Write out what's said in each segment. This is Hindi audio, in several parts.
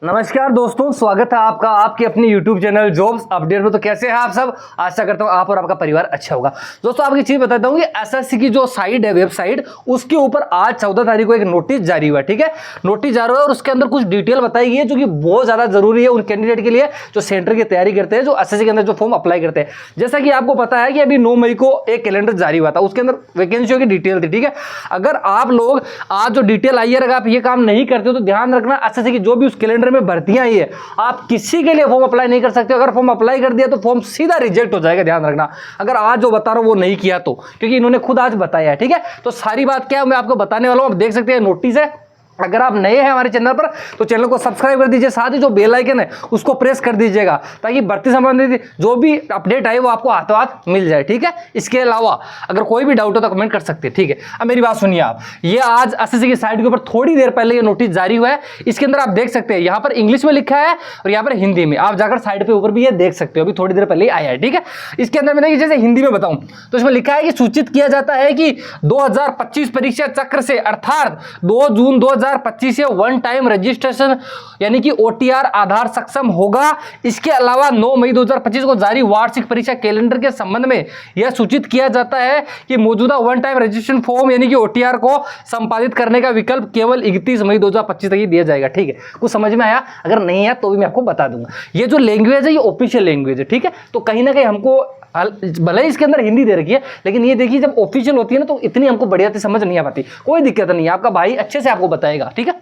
नमस्कार दोस्तों, स्वागत है आपका आपके अपनी YouTube चैनल जॉब्स अपडेट में। तो कैसे हैं आप सब? आशा करता हूं आप और आपका परिवार अच्छा होगा। दोस्तों आपकी चीज बताता हूं कि एसएससी की जो साइट है, वेबसाइट, उसके ऊपर आज 14 तारीख को एक नोटिस जारी हुआ है। ठीक है, नोटिस जारी हुआ है और उसके अंदर कुछ डिटेल बताई गई है जो कि बहुत ज्यादा जरूरी है उन कैंडिडेट के लिए जो सेंटर की तैयारी करते हैं, जो एसएससी के अंदर जो फॉर्म अप्लाई करते हैं। जैसा कि आपको पता है कि अभी 9 मई को एक कैलेंडर जारी हुआ था, उसके अंदर वैकेंसियों की डिटेल थी। ठीक है, अगर आप लोग आज जो डिटेल आई है, अगर आप ये काम नहीं करते हो तो ध्यान रखना, एसएससी की जो भी उस कैलेंडर में भर्तियां आई है, आप किसी के लिए फॉर्म अप्लाई नहीं कर सकते। अगर फॉर्म अप्लाई कर दिया तो फॉर्म सीधा रिजेक्ट हो जाएगा, ध्यान रखना। अगर आज जो बता रहा हूं वो नहीं किया तो, क्योंकि इन्होंने खुद आज बताया है। ठीक है, तो सारी बात क्या है मैं आपको बताने वाला हूं। आप देख सकते हैं नोटिस है। अगर आप नए हैं हमारे चैनल पर तो चैनल को सब्सक्राइब कर दीजिए, साथ ही जो बेल आइकन है उसको प्रेस कर दीजिएगा ताकि भर्ती संबंधित जो भी अपडेट आए वो आपको हाथों हाथ मिल जाए। ठीक है, इसके अलावा अगर कोई भी डाउट हो तो कमेंट कर सकते हैं। ठीक है, अब मेरी बात सुनिए आप। ये आज एसएससी की साइट के ऊपर थोड़ी देर पहले ये नोटिस जारी हुआ है। इसके अंदर आप देख सकते हैं, यहाँ पर इंग्लिश में लिखा है और यहाँ पर हिंदी में। आप जाकर साइट पे ऊपर भी ये देख सकते हो, अभी थोड़ी देर पहले आया है। ठीक है, इसके अंदर मैंने जैसे हिंदी में बताऊं तो इसमें लिखा है कि सूचित किया जाता है कि 2025 परीक्षा चक्र से अर्थात 2 जून 2025 से वन टाइम रजिस्ट्रेशन यानी कि ओटीआर आधार सक्षम होगा। इसके अलावा 9 मई 2025 को जारी वार्षिक परीक्षा कैलेंडर के संबंध में यह सूचित किया जाता है कि मौजूदा वन टाइम रजिस्ट्रेशन फॉर्म यानी कि ओटीआर को संपादित करने का विकल्प केवल 31 मई 2025 तक ही दिया जाएगा। ठीक है, कुछ समझ में आया? अगर नहीं आया तो भी मैं आपको बता दूंगा। ये जो लैंग्वेज है ये ऑफिशियल लैंग्वेज है। ठीक है, तो कहीं ना कहीं हमको भले ही इसके अंदर हिंदी दे रखी है, लेकिन ये देखिए जब ऑफिशियल होती है ना तो इतनी हमको बढ़िया से समझ नहीं आ पाती। कोई दिक्कत नहीं है, आपका भाई अच्छे से आपको बताएगा। ठीक है,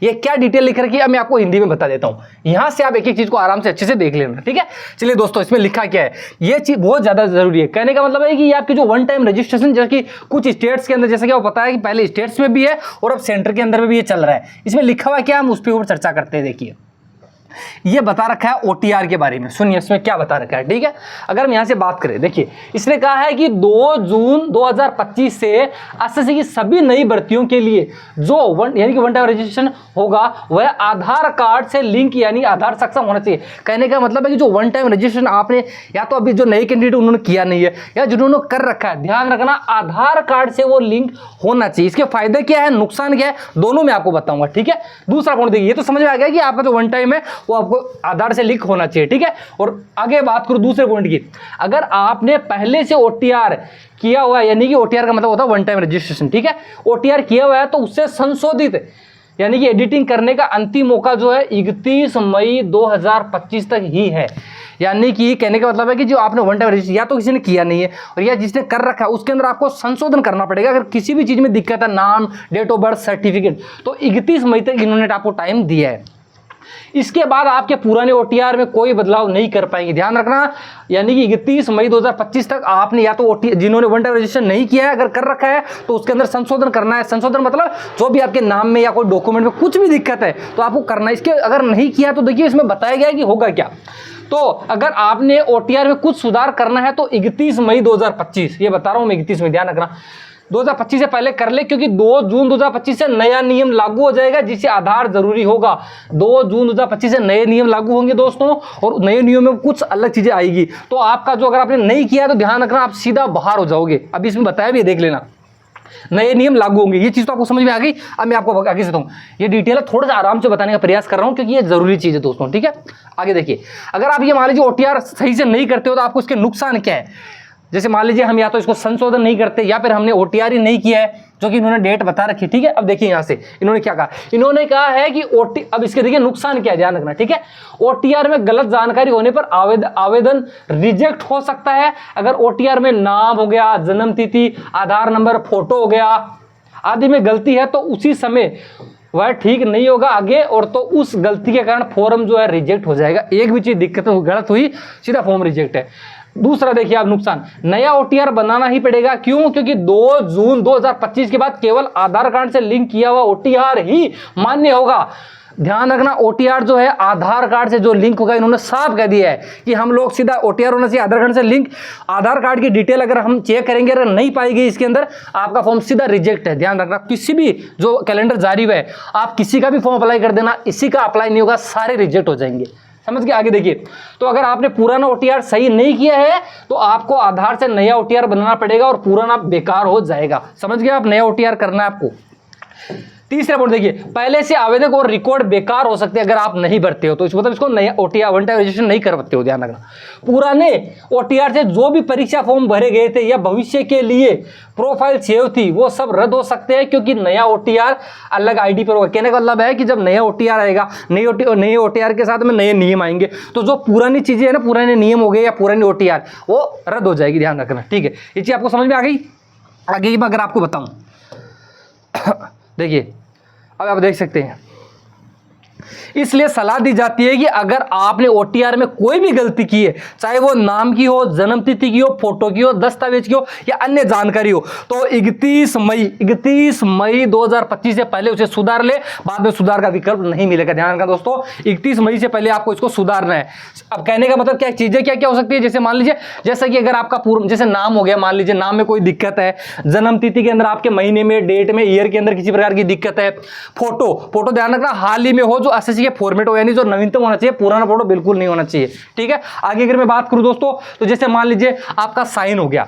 ये क्या डिटेल लिख रखी है मैं आपको हिंदी में बता देता हूं, यहां से आप एक एक चीज को आराम से अच्छे से देख लेना। ठीक है, चलिए दोस्तों, इसमें लिखा क्या है, ये चीज बहुत ज्यादा जरूरी है। कहने का मतलब है कि ये आपकी जो वन टाइम रजिस्ट्रेशन, जैसे कि कुछ स्टेट्स के अंदर, जैसे कि आपको पता है कि पहले स्टेट्स में भी है और अब सेंटर के अंदर में भी ये चल रहा है। इसमें लिखा हुआ क्या, हम उस पर ऊपर चर्चा करते हैं। देखिए ये बता रखा है ओटीआर के बारे में, सुनिए इसमें क्या बता रखा है। ठीक है, अगर हम यहां से बात करें, देखिए इसने कहा है कि 2 जून 2025 से एसएससी की सभी नई भर्तियों के लिए जो यानी कि वन टाइम रजिस्ट्रेशन होगा वह आधार कार्ड से लिंक यानी आधार सक्षम होना चाहिए। कहने का मतलब है कि जो वन टाइम रजिस्ट्रेशन आपने या तो अभी जो नए कैंडिडेट उन्होंने किया नहीं है या जिन्होंने कर रखा है, ध्यान रखना आधार कार्ड से वो लिंक होना चाहिए। इसके फायदे क्या है, नुकसान क्या है, दोनों मैं आपको बताऊंगा। ठीक है, दूसरा पॉइंट देखिए, ये तो समझ में आ गया कि आपका जो वन टाइम है वो आपको आधार से लिंक होना चाहिए। ठीक है, और आगे बात करूं दूसरे पॉइंट की, अगर आपने पहले से ओटीआर किया हुआ है, यानी कि ओटीआर का मतलब होता है वन टाइम रजिस्ट्रेशन। ठीक है, ओटीआर किया हुआ है तो उससे संशोधित यानी कि एडिटिंग करने का अंतिम मौका जो है 31 मई 2025 तक ही है। यानी कि कहने का मतलब है कि जो आपने वन टाइम रजिस्ट्रेशन या तो किसी ने किया नहीं है और या जिसने कर रखा है उसके अंदर आपको संशोधन करना पड़ेगा। अगर किसी भी चीज में दिक्कत है, नाम, डेट ऑफ बर्थ, सर्टिफिकेट, तो 31 मई तक इन्होंने आपको टाइम दिया है। इसके बाद आपके पुराने ओटीआर में कोई बदलाव नहीं कर पाएंगे, ध्यान रखना। यानी कि 31 मई 2025 तक आपने या तो ओटीआर जिन्होंने वन टाइम रजिस्ट्रेशन नहीं किया है, अगर कर रखा है तो उसके अंदर संशोधन करना है। संशोधन मतलब जो भी आपके नाम में या कोई डॉक्यूमेंट में कुछ भी दिक्कत है तो आपको करना है। इसके अगर नहीं किया तो देखिए इसमें बताया गया है कि होगा क्या। तो अगर आपने ओटीआर में कुछ सुधार करना है तो 31 मई 2025, ये बता रहा हूं मैं 31 में, ध्यान रखना 2025 से पहले कर ले, क्योंकि 2 जून 2025 से नया नियम लागू हो जाएगा जिसे आधार जरूरी होगा। 2 जून 2025 से नए नियम लागू होंगे दोस्तों, और नए नियमों में कुछ अलग चीजें आएगी। तो आपका जो अगर आपने नहीं किया तो ध्यान रखना आप सीधा बाहर हो जाओगे। अभी इसमें बताया भी, देख लेना, नए नियम लागू होंगे। ये चीज तो आपको समझ में आ गई। अब मैं आपको आगे से ये डिटेल है थोड़ा सा आराम से बताने का प्रयास कर रहा हूं क्योंकि ये जरूरी चीज है दोस्तों। ठीक है, आगे देखिए, अगर आप ये मान लीजिए ओटीआर सही से नहीं करते हो तो आपको इसके नुकसान क्या है। जैसे मान लीजिए हम या तो इसको संशोधन नहीं करते या फिर हमने ओटीआर ही नहीं किया है, जो कि इन्होंने डेट बता रखी। ठीक है, अब देखिए यहां से इन्होंने क्या कहा, इन्होंने कहा है कि अब इसके देखिए नुकसान क्या है, ध्यान रखना। ठीक है, ओटीआर में गलत जानकारी होने पर आवेदन रिजेक्ट हो सकता है। अगर ओटीआर में नाम हो गया, जन्म तिथि, आधार नंबर, फोटो हो गया आदि में गलती है तो उसी समय वह ठीक नहीं होगा आगे, और तो उस गलती के कारण फॉर्म जो है रिजेक्ट हो जाएगा। एक भी चीज दिक्कत गलत हुई सीधा फॉर्म रिजेक्ट है। दूसरा देखिए आप नुकसान, नया ओटीआर बनाना ही पड़ेगा। क्यों? क्योंकि 2 जून 2025 के बाद केवल आधार कार्ड से लिंक किया हुआ ओटीआर ही मान्य होगा। ध्यान रखना, ओटीआर जो है आधार कार्ड से जो लिंक होगा, इन्होंने साफ कह दिया है कि हम लोग सीधा ओटीआर होना चाहिए, आधार कार्ड से लिंक। आधार कार्ड की डिटेल अगर हम चेक करेंगे, अगर नहीं पाई गई इसके अंदर, आपका फॉर्म सीधा रिजेक्ट है। ध्यान रखना, किसी भी जो कैलेंडर जारी हुआ है आप किसी का भी फॉर्म अप्लाई कर देना, इसी का अप्लाई नहीं होगा, सारे रिजेक्ट हो जाएंगे। समझ के आगे देखिए, तो अगर आपने पुराना ओटीआर सही नहीं किया है तो आपको आधार से नया ओटीआर बनाना पड़ेगा और पुराना बेकार हो जाएगा। समझ गए आप, नया ओटीआर करना है आपको। तीसरा पॉइंट देखिए, पहले से आवेदक और रिकॉर्ड बेकार हो सकते हैं अगर आप नहीं भरते हो तो। इस मतलब इसको नया ओटीआर वन टाइम रजिस्ट्रेशन नहीं करवाते हो, ध्यान रखना। पुराने ओटीआर से जो भी परीक्षा फॉर्म भरे गए थे या भविष्य के लिए प्रोफाइल सेव थी वो सब रद्द हो सकते हैं, क्योंकि नया ओटीआर अलग आईडी पर होगा। कहने का मतलब है कि जब नया ओटीआर आएगा, नए ओटीआर के साथ में नए नियम आएंगे, तो जो पुरानी चीजें है ना, पुराने नियम हो गए या पुरानी ओटीआर, वो रद्द हो जाएगी, ध्यान रखना, ठीक है। ये चीज आपको समझ में आ गई। आगे मैं अगर आपको बताऊं, देखिए अब आप देख सकते हैं, इसलिए सलाह दी जाती है कि अगर आपने ओटीआर में कोई भी गलती की है, चाहे वो नाम की हो, जन्म तिथि की हो, फोटो की हो, दस्तावेज की हो या अन्य जानकारी हो, तो 31 मई 2025 से पहले उसे सुधार ले। बाद में सुधार का विकल्प नहीं मिलेगा, ध्यान रखना दोस्तों। 31 मई से पहले आपको इसको सुधारना है। अब कहने का मतलब क्या चीजें क्या क्या हो सकती है, जैसे मान लीजिए, जैसे कि अगर आपका पूर्व जैसे नाम हो गया, मान लीजिए नाम में कोई दिक्कत है, जन्म तिथि के अंदर आपके महीने में, डेट में, ईयर के अंदर किसी प्रकार की दिक्कत है, फोटो ध्यान रखना हाल ही में हो, जो एसएससी के फॉर्मेट हो, यानी जो नवीनतम होना चाहिए, पुराना फोटो बिल्कुल नहीं होना चाहिए, ठीक है। आगे अगर मैं बात करूं दोस्तों, तो जैसे मान लीजिए आपका साइन हो गया।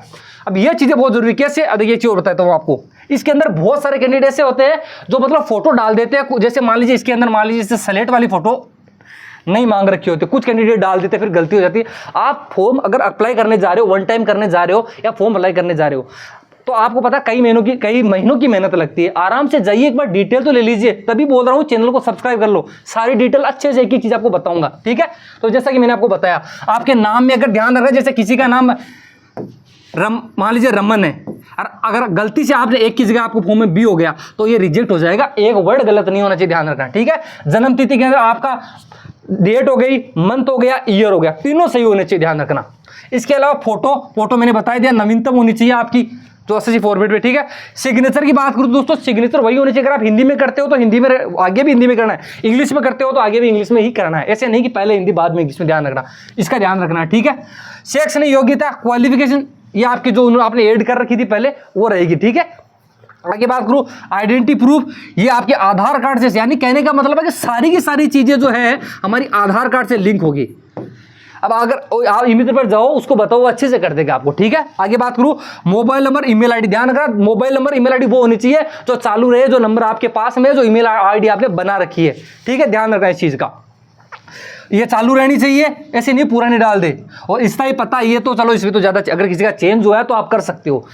अब ये चीजें बहुत जरूरी, कैसे, देखिए चीज बताता हूं आपको। इसके अंदर बहुत सारे कैंडिडेट ऐसे होते हैं जो मतलब फोटो डाल देते हैं, जैसे मान लीजिए इसके अंदर मान लीजिए स्लेट वाली फोटो नहीं मांग रखी होती, कुछ कैंडिडेट डाल देते, फिर गलती हो जाती है। आप फॉर्म अगर अप्लाई करने जा रहे हो, वन टाइम करने जा रहे हो या फॉर्म अप्लाई करने जा रहे हो, तो आपको पता कई महीनों की मेहनत लगती है। आराम से जाइए, एक बार डिटेल तो ले लीजिए, तभी बोल रहा हूं चैनल को सब्सक्राइब कर लो, सारी डिटेल अच्छे से एक चीज आपको बताऊंगा, ठीक है। तो जैसा कि मैंने आपको बताया, आपके नाम में अगर ध्यान रखना, जैसे किसी का नाम मान लीजिए रमन है, और अगर गलती से आपने एक की जगह आपको फॉर्म में बी हो गया तो ये रिजेक्ट हो जाएगा, एक वर्ड गलत नहीं होना चाहिए, ध्यान रखना, ठीक है। जन्म तिथि के अंदर आपका डेट हो गई, मंथ हो गया, ईयर हो गया, तीनों सही होने चाहिए, ध्यान रखना। इसके अलावा फोटो मैंने बता दिया, नवीनतम होनी चाहिए आपकी तो एसएससी फॉर्मेट में, ठीक है। सिग्नेचर की बात करूं दोस्तों, सिग्नेचर वही होनी चाहिए, अगर आप हिंदी में करते हो तो हिंदी में आगे भी हिंदी में करना है, इंग्लिश में करते हो तो आगे भी इंग्लिश में ही करना है, ऐसे नहीं कि पहले हिंदी बाद में इंग्लिश में, ध्यान रखना, इसका ध्यान रखना, ठीक है। शैक्षणिक योग्यता, क्वालिफिकेशन, ये आपकी जो आपने ऐड कर रखी थी पहले वो रहेगी, ठीक है। आगे बात करूं आइडेंटिटी प्रूफ, ये आपके आधार कार्ड से, यानी कहने का मतलब है कि सारी की सारी चीजें जो है हमारी आधार कार्ड से लिंक होगी। अब अगर आप ईमेल पर जाओ, उसको बताओ, वो अच्छे से कर देगा आपको, ठीक है। आगे बात करूं मोबाइल नंबर, ईमेल आईडी, ध्यान रखना, मोबाइल नंबर ईमेल आईडी वो होनी चाहिए जो चालू रहे, जो नंबर आपके पास में, जो ईमेल आईडी आपने बना रखी है, ठीक है, ध्यान रखना इस चीज का, ये चालू रहनी चाहिए, ऐसे नहीं पुरानी डाल दे। और इसका ही पता ये तो चलो, इसमें तो ज्यादा, अगर किसी का चेंज हुआ है तो आप कर सकते हो,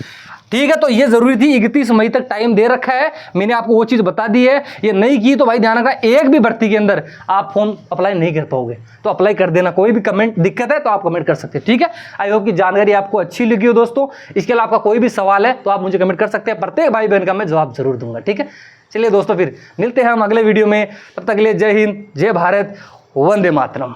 ठीक है। तो ये जरूरी थी, 31 मई तक टाइम दे रखा है, मैंने आपको वो चीज बता दी है। ये नहीं की तो भाई ध्यान रखना, एक भी भर्ती के अंदर आप फॉर्म अप्लाई नहीं कर पाओगे, तो अप्लाई कर देना। कोई भी कमेंट दिक्कत है तो आप कमेंट कर सकते हैं, ठीक है। आई होप की जानकारी आपको अच्छी लगी हो दोस्तों। इसके अलावा आपका कोई भी सवाल है तो आप मुझे कमेंट कर सकते हैं, प्रत्येक भाई बहन का मैं जवाब जरूर दूंगा, ठीक है। चलिए दोस्तों, फिर मिलते हैं हम अगले वीडियो में, तब तक के लिए जय हिंद, जय भारत, वंदे मातरम।